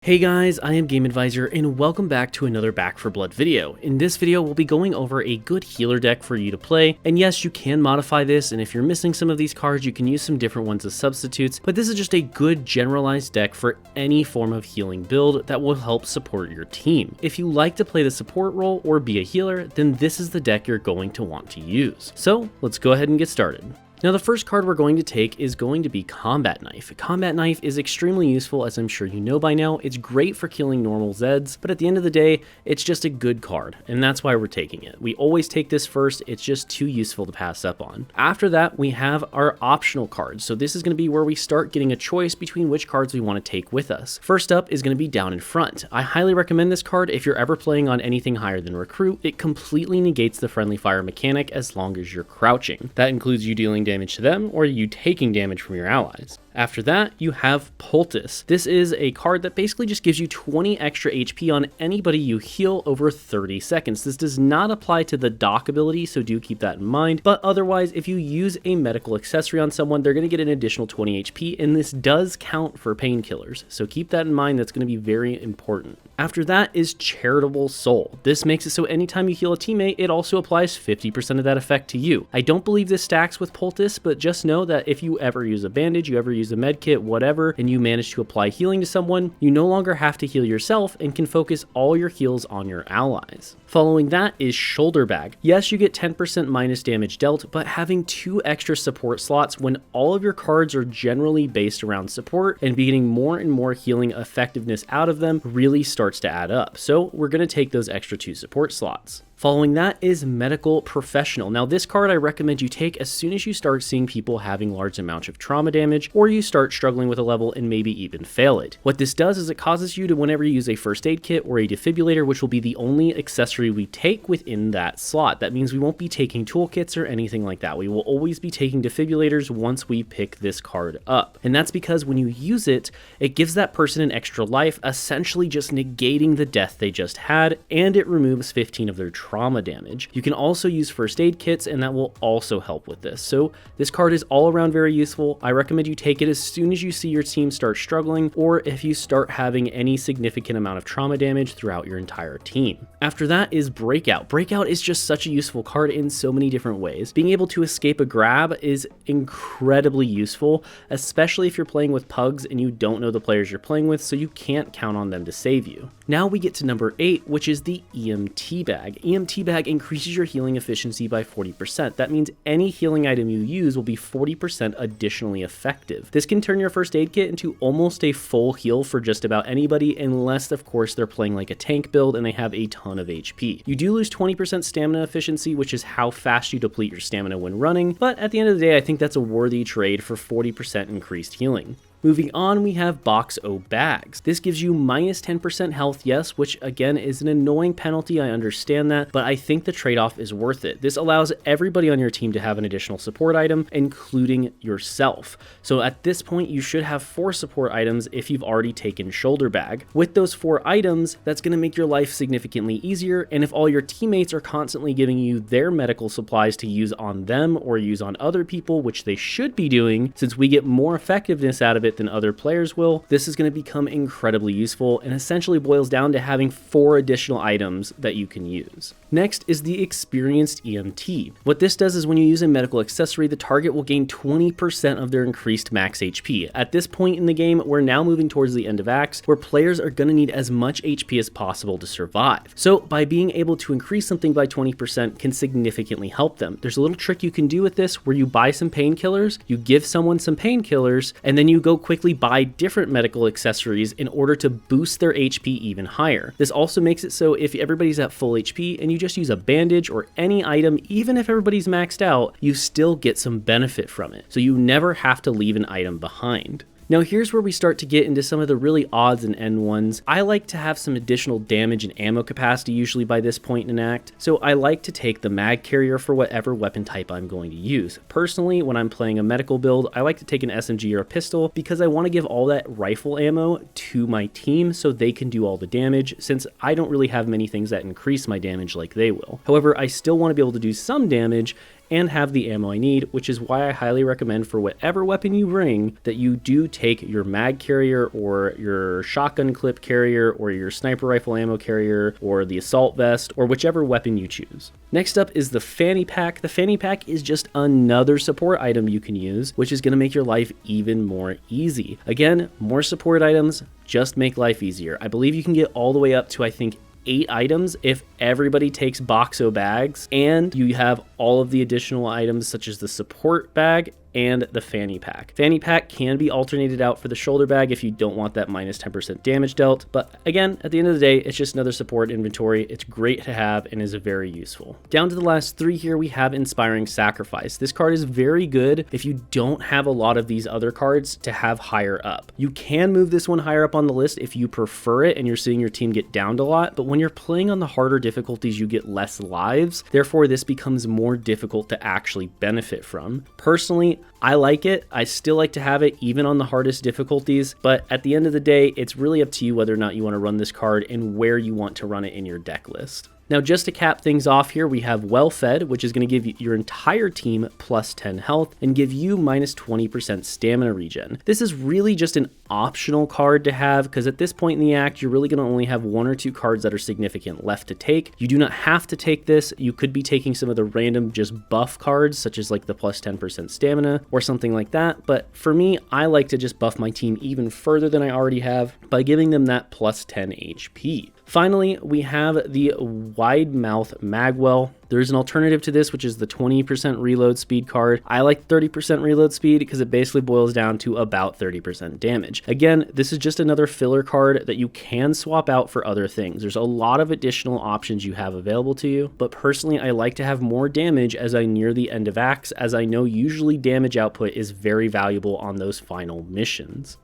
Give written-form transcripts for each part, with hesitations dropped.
Hey guys, I am Game Advisor and welcome back to another Back 4 Blood video. In this video, we'll be going over a good healer deck for you to play, and yes, you can modify this, and if you're missing some of these cards, you can use some different ones as substitutes, but this is just a good generalized deck for any form of healing build that will help support your team. If you like to play the support role or be a healer, then this is the deck you're going to want to use. So let's go ahead and get started. Now the first card we're going to take is going to be Combat Knife. Combat Knife is extremely useful, as I'm sure you know by now. It's great for killing normal Zeds, but at the end of the day, it's just a good card, and that's why we're taking it. We always take this first, it's just too useful to pass up on. After that, we have our optional cards, so this is going to be where we start getting a choice between which cards we want to take with us. First up is going to be Down in Front. I highly recommend this card if you're ever playing on anything higher than Recruit. It completely negates the friendly fire mechanic as long as you're crouching. That includes you dealing damage to them or you taking damage from your allies. After that, you have Poultice. This is a card that basically just gives you 20 extra HP on anybody you heal over 30 seconds. This does not apply to the Dock ability, so do keep that in mind, but otherwise, if you use a medical accessory on someone, they're going to get an additional 20 HP, and this does count for painkillers, so keep that in mind. That's going to be very important. After that is Charitable Soul. This makes it so anytime you heal a teammate, it also applies 50% of that effect to you. I don't believe this stacks with Poultice, but just know that if you ever use a bandage, you ever use a med kit, whatever, and you manage to apply healing to someone, you no longer have to heal yourself and can focus all your heals on your allies. Following that is Shoulder Bag. Yes, you get 10% minus damage dealt, but having 2 extra support slots when all of your cards are generally based around support and getting more and more healing effectiveness out of them really starts to add up. So we're going to take those extra 2 support slots. Following that is Medical Professional. Now this card I recommend you take as soon as you start seeing people having large amounts of trauma damage, or you start struggling with a level and maybe even fail it. What this does is it causes you to, whenever you use a first aid kit or a defibrillator, which will be the only accessory we take within that slot. That means we won't be taking toolkits or anything like that. We will always be taking defibrillators once we pick this card up. And that's because when you use it, it gives that person an extra life, essentially just negating the death they just had, and it removes 15 of their trauma damage. You can also use first aid kits, and that will also help with this. So this card is all around very useful. I recommend you take it as soon as you see your team start struggling, or if you start having any significant amount of trauma damage throughout your entire team. After that is Breakout. Breakout is just such a useful card in so many different ways. Being able to escape a grab is incredibly useful, especially if you're playing with pugs and you don't know the players you're playing with, so you can't count on them to save you. Now we get to number 8, which is the EMT Bag. EMT Bag increases your healing efficiency by 40%. That means any healing item you use will be 40% additionally effective. This can turn your first aid kit into almost a full heal for just about anybody, unless of course they're playing like a tank build and they have a ton of HP. You do lose 20% stamina efficiency, which is how fast you deplete your stamina when running, but at the end of the day, I think that's a worthy trade for 40% increased healing. Moving on, we have Box O Bags. This gives you minus 10% health, yes, which again is an annoying penalty, I understand that, but I think the trade-off is worth it. This allows everybody on your team to have an additional support item, including yourself. So at this point, you should have 4 support items if you've already taken Shoulder Bag. With those 4 items, that's going to make your life significantly easier, and if all your teammates are constantly giving you their medical supplies to use on them or use on other people, which they should be doing, since we get more effectiveness out of it than other players will, this is going to become incredibly useful and essentially boils down to having 4 additional items that you can use. Next is the Experienced EMT. What this does is when you use a medical accessory, the target will gain 20% of their increased max HP. At this point in the game, we're now moving towards the end of acts where players are going to need as much HP as possible to survive. So by being able to increase something by 20% can significantly help them. There's a little trick you can do with this where you buy some painkillers, you give someone some painkillers, and then you go quickly buy different medical accessories in order to boost their HP even higher. This also makes it so if everybody's at full HP and you just use a bandage or any item, even if everybody's maxed out, you still get some benefit from it. So you never have to leave an item behind. Now here's where we start to get into some of the really odds and end ones. I like to have some additional damage and ammo capacity usually by this point in an act, so I like to take the mag carrier for whatever weapon type I'm going to use. Personally, when I'm playing a medical build, I like to take an SMG or a pistol because I want to give all that rifle ammo to my team so they can do all the damage, since I don't really have many things that increase my damage like they will. However, I still want to be able to do some damage, and have the ammo I need, which is why I highly recommend for whatever weapon you bring that you do take your mag carrier or your shotgun clip carrier or your sniper rifle ammo carrier or the assault vest or whichever weapon you choose. Next up is the fanny pack. The fanny pack is just another support item you can use, which is going to make your life even more easy. Again, more support items just make life easier. I believe you can get all the way up to, I think, 8 items if everybody takes Boxo bags and you have all of the additional items such as the support bag and the fanny pack. Fanny pack can be alternated out for the shoulder bag if you don't want that minus 10% damage dealt, but again, at the end of the day, it's just another support inventory. It's great to have and is very useful. Down to the last 3 here, we have Inspiring Sacrifice. This card is very good if you don't have a lot of these other cards to have higher up. You can move this one higher up on the list if you prefer it and you're seeing your team get downed a lot, but when you're playing on the harder difficulties, you get less lives. Therefore, this becomes more difficult to actually benefit from. Personally, I like it. I still like to have it even on the hardest difficulties, but at the end of the day, it's really up to you whether or not you want to run this card and where you want to run it in your deck list. Now, just to cap things off here, we have Well Fed, which is going to give your entire team plus 10 health and give you minus 20% stamina regen. This is really just an optional card to have because at this point in the act, you're really going to only have 1 or 2 cards that are significant left to take. You do not have to take this. You could be taking some of the random just buff cards, such as like the plus 10% stamina or something like that. But for me, I like to just buff my team even further than I already have by giving them that plus 10 HP. Finally, we have the Wide Mouth Magwell. There's an alternative to this, which is the 20% reload speed card. I like 30% reload speed because it basically boils down to about 30% damage. Again, this is just another filler card that you can swap out for other things. There's a lot of additional options you have available to you, but personally, I like to have more damage as I near the end of acts, as I know usually damage output is very valuable on those final missions.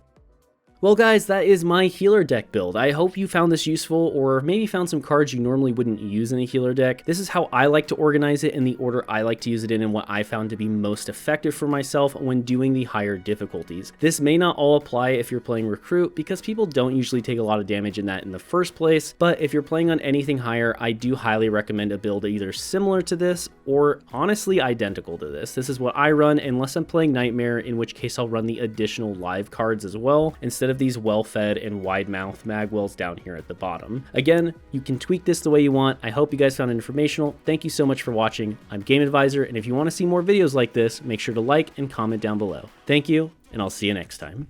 Well guys, that is my healer deck build. I hope you found this useful or maybe found some cards you normally wouldn't use in a healer deck. This is how I like to organize it in the order I like to use it in and what I found to be most effective for myself when doing the higher difficulties. This may not all apply if you're playing Recruit because people don't usually take a lot of damage in that in the first place, but if you're playing on anything higher, I do highly recommend a build either similar to this or honestly identical to this. This is what I run unless I'm playing Nightmare, in which case I'll run the additional live cards as well, instead of these well-fed and wide mouth magwells down here at the bottom. Again, you can tweak this the way you want. I hope you guys found it informational. Thank you so much for watching. I'm Game Advisor, and if you want to see more videos like this, make sure to like and comment down below. Thank you, and I'll see you next time.